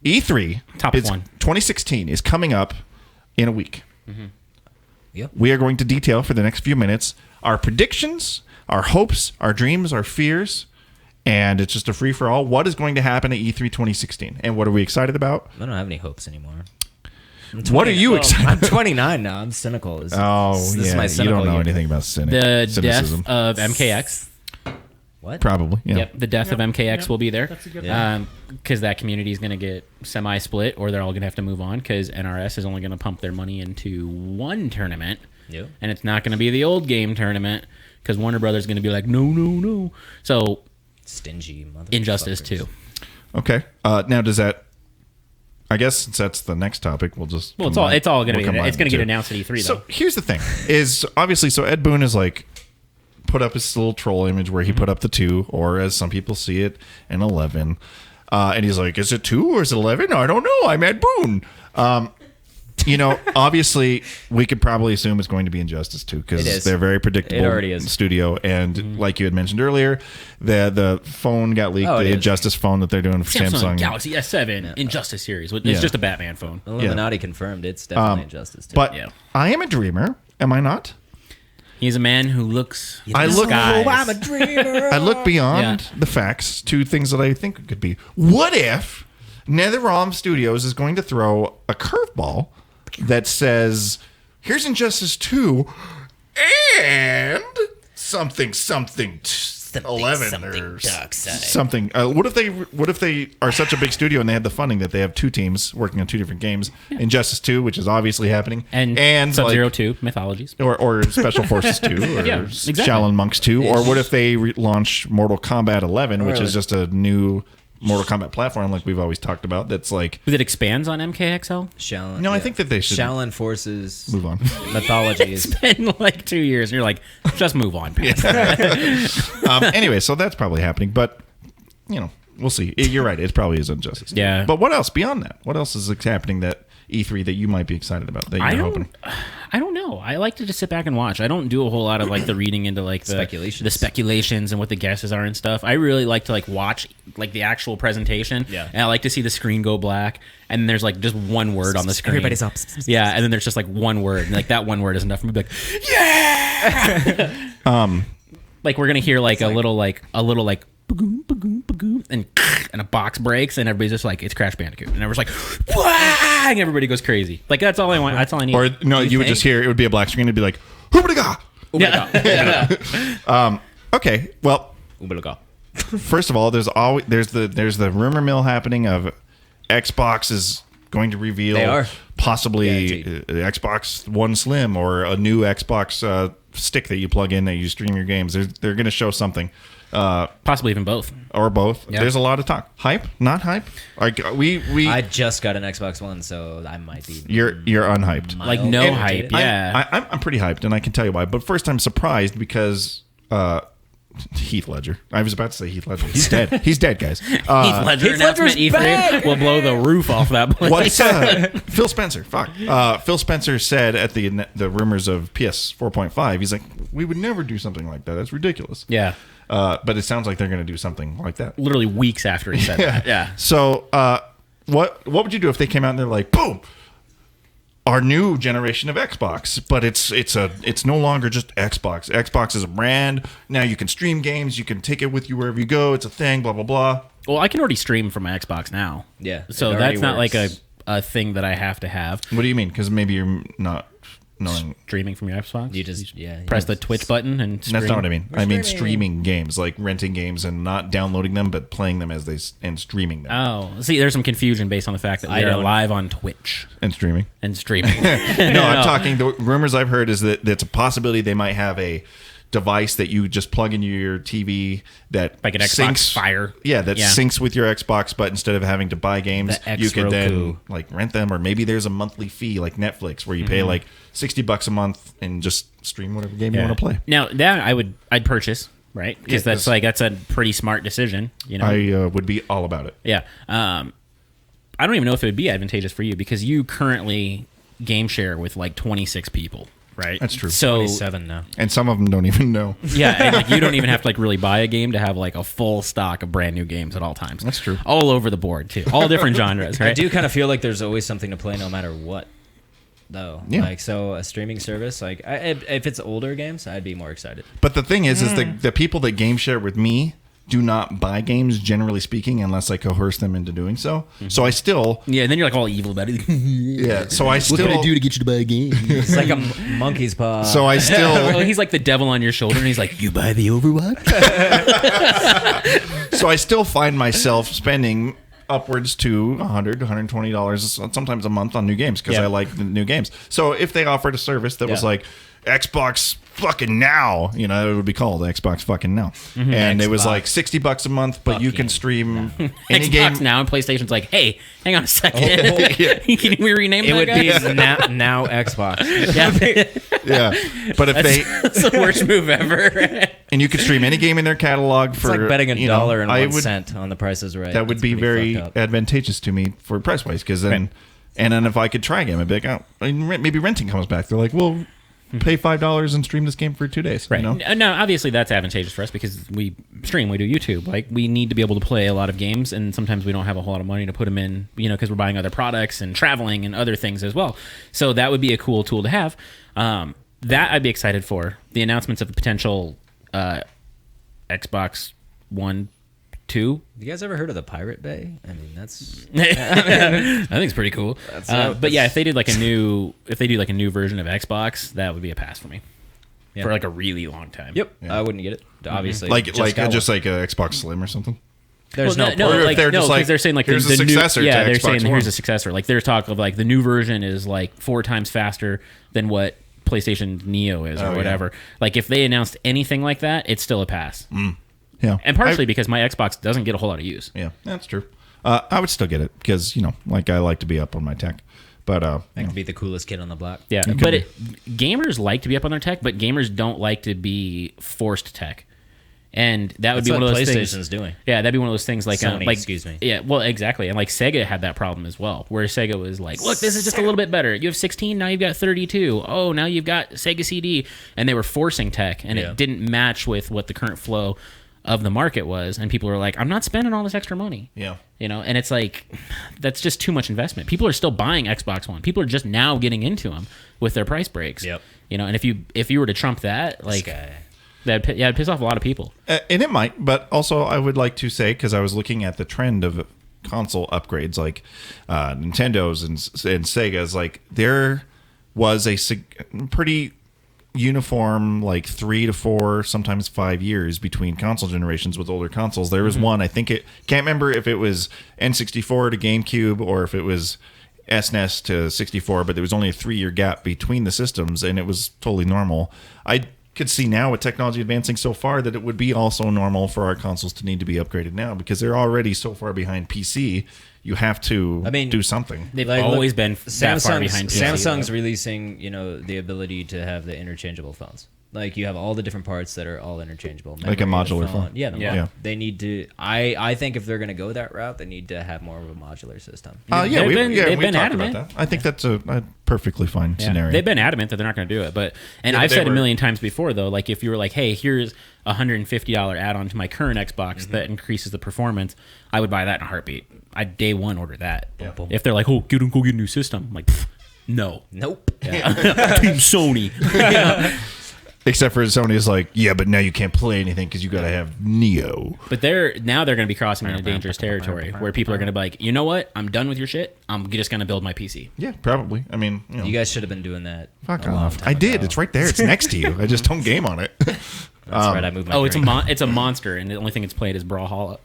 E3 Top one. 2016 is coming up in a week. Yep. We are going to detail for the next few minutes our predictions, our hopes, our dreams, our fears, and it's just a free-for-all. What is going to happen at E3 2016, and what are we excited about? I don't have any hopes anymore. What are you excited I'm 29 now. I'm cynical. This is my you cynical don't know year. anything about The cynicism. death of MKX. What? Probably, yeah. Yep, the death of MKX will be there. That's a good Because that community is going to get semi-split, or they're all going to have to move on, because NRS is only going to pump their money into one tournament, Yep. and it's not going to be the old game tournament, because Warner Brothers is going to be like, no. So, Stingy mother. Injustice 2. Okay. Now, does that? I guess since that's the next topic, we'll just. Well, it's all going to combine it's going the to get two. announced at E3, though. So here's the thing: is obviously Ed Boon is like put up his little troll image where he put up the 2, or as some people see it, an 11, and he's like, "Is it 2 or is it 11? I don't know. I'm Ed Boon." Obviously, we could probably assume it's going to be Injustice 2 It because is. they're very predictable. It already is. Studio, and like you had mentioned earlier, the phone got leaked. Oh, it the is. Injustice phone that they're doing for Samsung Samsung. Galaxy S7 Injustice series. It's Yeah. just a Batman phone. Illuminati confirmed it's definitely Injustice 2. But Yeah. I am a dreamer. Am I not? He's a man who looks. I look. skies. dreamer. I look beyond Yeah. the facts to things that I think it could be. What if NetherRealm Studios is going to throw a curveball that says, "Here's Injustice 2 and something 11 or something." What if they are such a big studio and they have the funding that they have 2 teams working on 2 different games? Injustice 2, which is obviously happening, And Sub-Zero like, 2, Mythologies. or Special Forces 2, or Yeah, exactly. Shaolin Monks 2, or what if they launch Mortal Kombat 11, which is just a new Mortal Kombat platform, like we've always talked about. That's like, That expands on MKXL. Shaolin. no, I think that they should Shaolin Forces move on. mythology is In like 2 years, and you're like, just move on. Anyway, so that's probably happening, but we'll see. You're right; it probably is Injustice. Yeah. But what else beyond that? What else is happening that E3 that you might be excited about? That you're hoping. I don't know. I like to just sit back and watch. I don't do a whole lot of like the reading into like the speculations and what the guesses are and stuff. I really like to like watch like the actual presentation. Yeah. And I like to see the screen go black and there's like just one word on the screen. Everybody's up. Yeah, and then there's just like one word, and like that one word is enough for me to be like, yeah. Like we're gonna hear like a little bagoom, bagoom, bagoom, and a box breaks, and everybody's just like, it's Crash Bandicoot, and everyone's like, wah! And everybody goes crazy. Like that's all I want. That's all I need. Or no, you would just hear it would be a black screen. It'd be like, "Hoobadiga!" Yeah. Okay, well, first of all, there's the rumor mill happening of Xbox is going to reveal They are. possibly Guaranteed. Xbox One Slim or a new Xbox stick that you plug in that you stream your games. They're going to show something. Possibly even both. Or both. Yeah. There's a lot of talk. Hype? Not hype? I just got an Xbox One, so I might be. You're unhyped. Like no And- hype. Yeah. I'm pretty hyped, and I can tell you why. But first, I'm surprised because Heath Ledger. I was about to say Heath Ledger. He's dead. He's dead, guys. Heath Ledger announcement Ledger's E3 back! will blow the roof off that place. What's Phil Spencer? Fuck. Phil Spencer said at the rumors of PS 4.5, he's like, we would never do something like that. That's ridiculous. Yeah. But it sounds like they're going to do something like that. Literally weeks after he said that. Yeah. So, what would you do if they came out and they're like, boom, our new generation of Xbox, but it's no longer just Xbox. Xbox is a brand. Now you can stream games. You can take it with you wherever you go. It's a thing. Blah blah blah. Well, I can already stream from my Xbox now. Yeah, So it that's already not like works. a thing that I have to have. What do you mean? Because maybe you're not knowing. Streaming from your Xbox. You just press the Twitch button and stream. That's not what I mean. I mean streaming games, like renting games and not downloading them, but playing them and streaming them Oh, see, there's some confusion based on the fact that we are don't- live on Twitch and streaming. and streaming. No, I'm talking. The rumors I've heard is that it's a possibility they might have a device that you just plug into your TV that Like an Xbox Fire. Yeah, that Yeah. syncs with your Xbox, but instead of having to buy games, The X you could then Roku. like rent them, or maybe there's a monthly fee like Netflix where you pay like $60 a month and just stream whatever game you want to play. Now that I'd purchase, right? Because Yeah, that's a pretty smart decision. You know. I would be all about it. Yeah. I don't even know if it would be advantageous for you because you currently game share with like 26 people. right? That's true. So 27 now. And some of them don't even know. yeah, and like you don't even have to like really buy a game to have like a full stock of brand new games at all times. That's true. All over the board too, all different genres, right? I do kind of feel like there's always something to play no matter what, though. Yeah. Like, so a streaming service, like, if it's older games, I'd be more excited. But the thing is the people that game share with me do not buy games, generally speaking, unless I coerce them into doing so. So I still, Yeah, and then you're like all evil about it. yeah. So I still, to get you to buy a game? It's like a monkey's paw. so I still, Well, he's like the devil on your shoulder, and he's like, "You buy the Overwatch?" so I still find myself spending upwards to $100, $120 sometimes a month on new games because Yeah. I like the new games. So if they offered a service that was Yeah. like Xbox fucking now, you know, it would be called Xbox fucking now, and it was Xbox like $60 a month, but you can fucking stream any Xbox game. now, and PlayStation's like, "Hey, hang on a second. Can we rename it that would guy?" be now Xbox. Yeah, Yeah, but if they that's the worst move ever. and you could stream any game in their catalog It's for like betting you know, $1 and I 1 would- cent on the Price is Right. That would That's be pretty very fucked up. advantageous to me for price wise because then, and then if I could try a game, I'd be like, oh, I mean, maybe renting comes back. They're like, well, pay $5 and stream this game for 2 days. Right. You know? No, obviously that's advantageous for us because we stream, we do YouTube. Like we need to be able to play a lot of games, and sometimes we don't have a whole lot of money to put them in, you know, because we're buying other products and traveling and other things as well. So that would be a cool tool to have. That I'd be excited for. The announcements of the potential Xbox One, 2. You guys ever heard of the Pirate Bay? I mean, that's I think it's pretty cool. That's- But yeah, if they did like a new version of Xbox, that would be a pass for me Yeah. for like a really long time. Yep, I wouldn't get it. Obviously, Like just like got just one. like a Xbox Slim or something. There's Well, no, Or if like, they're just like, because they're saying like here's the a successor new, to yeah, they're Xbox saying One. here's a successor. Like there's talk of like the new version is like 4 times faster than what PlayStation Neo is or Oh, yeah. whatever. Like if they announced anything like that, it's still a pass. Yeah, And partially because my Xbox doesn't get a whole lot of use. yeah, that's true. I would still get it because you know, like I like to be up on my tech, but I could be the coolest kid on the block. Yeah, could but be. gamers like to be up on their tech, but gamers don't like to be forced tech. And that would That's be one what of those PlayStation's things. doing. Yeah, that'd be one of those things like Sony, like excuse me. Yeah, well, exactly. And like Sega had that problem as well, where Sega was like, "Look, this is just a little bit better. You have 16, now you've got 32. Oh, now you've got Sega CD." And they were forcing tech, and Yeah. it didn't match with what the current flow of the market was. And people were like, "I'm not spending all this extra money." yeah. You know, and it's like that's just too much investment. People are still buying Xbox One. People are just now getting into them with their price breaks. Yep. You know, and if you were to trump that, like guy. it'd piss off a lot of people. And it might, but also I would like to say because I was looking at the trend of console upgrades, like Nintendo's and Sega's, like there was a pretty uniform, like 3 to 4, sometimes 5 years between console generations with older consoles. There was one, I think it can't remember if it was N64 to GameCube or if it was SNES to 64, but there was only a 3-year gap between the systems, and it was totally normal. I could see now with technology advancing so far that it would be also normal for our consoles to need to be upgraded now because they're already so far behind PC. You have to do something. They've Like, always look, been that far behind. PC, Samsung's though. releasing, you know, the ability to have the interchangeable phones. Like you have all the different parts that are all interchangeable. Like a Memory, the modular phone. Yeah, Yeah. They need to. I think if they're going to go that route, they need to have more of a modular system. Yeah, They've we been talked adamant. about that. I think that's a perfectly fine Yeah. scenario. They've been adamant that they're not going to do it, but Yeah, I've they said were. a million times before though, like if you were like, "Hey, here's a $150 add-on to my current Xbox that increases the performance," I would buy that in a heartbeat. I'd day one order that. Yeah. If they're like, "Oh, go get a new system," I'm like, "Pfft, no, Nope. Team Sony." Except for Sony's like, yeah, but now you can't play anything because you got to have Neo. But they're going to be crossing into dangerous territory where people are going to be like, "You know what? I'm done with your shit. I'm just going to build my PC." Yeah, probably. I mean, you know, You guys should have been doing that. fuck a long off. time I did. ago. It's right there. It's next to you. I just don't game on it. That's right. I moved my. Oh, it's brain. it's a monster, and the only thing it's played is Brawlhalla.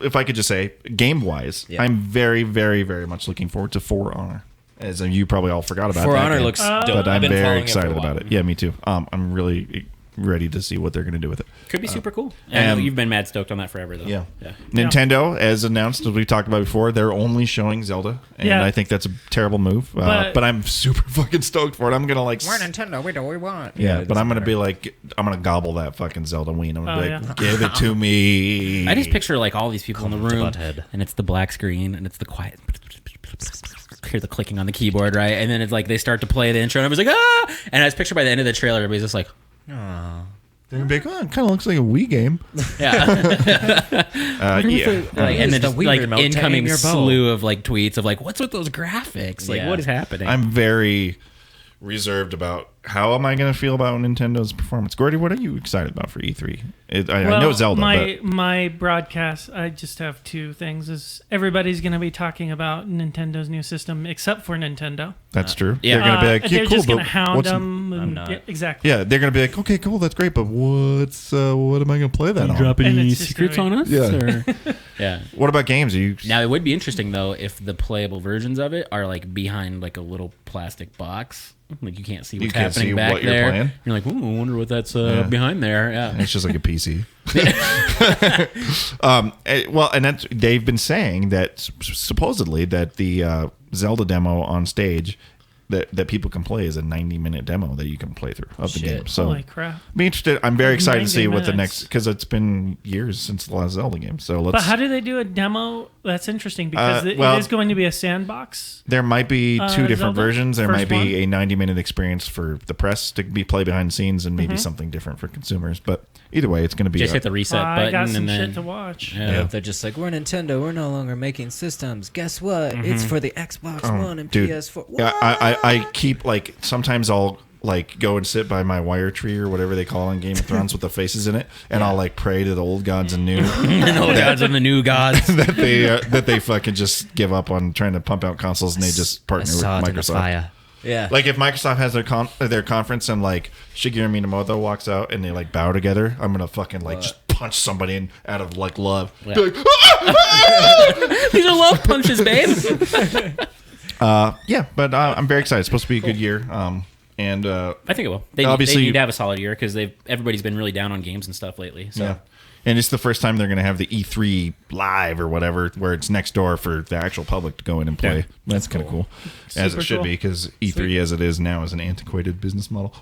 If I could just say, game wise, Yeah. I'm very, very, very much looking forward to For Honor. As you probably all forgot about For that Honor game. looks dope. But I'm I've been very following it for a excited while. about it. Yeah, me too. I'm really ready to see what they're going to do with it. Could be super cool. And and- you've been mad stoked on that forever, though. Yeah. Yeah. Nintendo, as announced, as we talked about before, they're only showing Zelda, and Yeah. I think that's a terrible move. But I'm super fucking stoked for it. I'm gonna like, Nintendo. We do what we want. yeah, it but I'm doesn't gonna matter. be like, I'm gonna gobble that fucking Zelda ween. I'm gonna Oh, be like, yeah. give it to me. I just picture like all these people in the room, Butthead. and it's the black screen, and it's the quiet. hear the clicking on the keyboard, right? And then it's like they start to play the intro, and everybody's like, ah! And I was pictured by the end of the trailer, everybody's just like, Aw. They're gonna be like, oh, it kind of looks like a Wii game. yeah. Yeah. Like, and then the just Wii like remote to aim incoming your bow. slew of like tweets of like, what's with those graphics? Like, Yeah. what is happening? I'm very reserved about how am I going to feel about Nintendo's performance. Gordy, what are you excited about for E3? I know Zelda, my broadcast, I just have two things. Is everybody's going to be talking about Nintendo's new system except for Nintendo. that's true. yeah. They're going to be like, yeah, they're cool, just going but to hound what's- them. I'm not. Yeah, exactly. Yeah, they're going to be like, okay, cool, that's great, but what am I going to play that on? And any it's just secrets gonna on us? Yeah. Or- yeah. What about games? Are you? Now it would be interesting though if the playable versions of it are like behind like a little plastic box, like you can't see what's can't happening see back what you're there. playing? You're like, ooh, I wonder what that's Yeah. behind there. Yeah. It's just like a PC. Well, and that's they've been saying that supposedly that the Zelda demo on stage that people can play is a 90-minute demo that you can play through of the Shit. game. So Holy crap. be interested. I'm very excited to 90 see what the minutes. next, because it's been years since the last Zelda game. So let's. But how do they do a demo? That's interesting because well- it is going to be a sandbox. There might be two different Zelda? versions. There First might be a 90-minute experience for the press to be played behind the scenes, and maybe something different for consumers. But either way, it's going to be. Just a- hit the reset I button got some and then shit to watch. Yeah. They're just like, we're Nintendo. We're no longer making systems. Guess what? It's for the Xbox One and dude. PS4. Yeah, I keep like sometimes I'll like go and sit by my wire tree or whatever they call it on Game of Thrones with the faces in it, and I'll like pray to the old gods and new and old gods and the new gods. that they fucking just give up on trying to pump out consoles and they just I partner with saw it in the Microsoft. fire. Yeah. Like if Microsoft has their conference and like Shigeru Miyamoto walks out and they like bow together, I'm gonna fucking like just punch somebody in out of like love. Yeah. Be like, "Ah!" These are love punches, babe. Yeah, but I'm very excited. It's supposed to be a good year. And I think it will. They Obviously- need to have a solid year because everybody's been really down on games and stuff lately. So yeah. And it's the first time they're going to have the E3 live or whatever, where it's next door for the actual public to go in and play. Yeah. That's kind of cool. As Super it should cool. be, because E3 as it is now is an antiquated business model.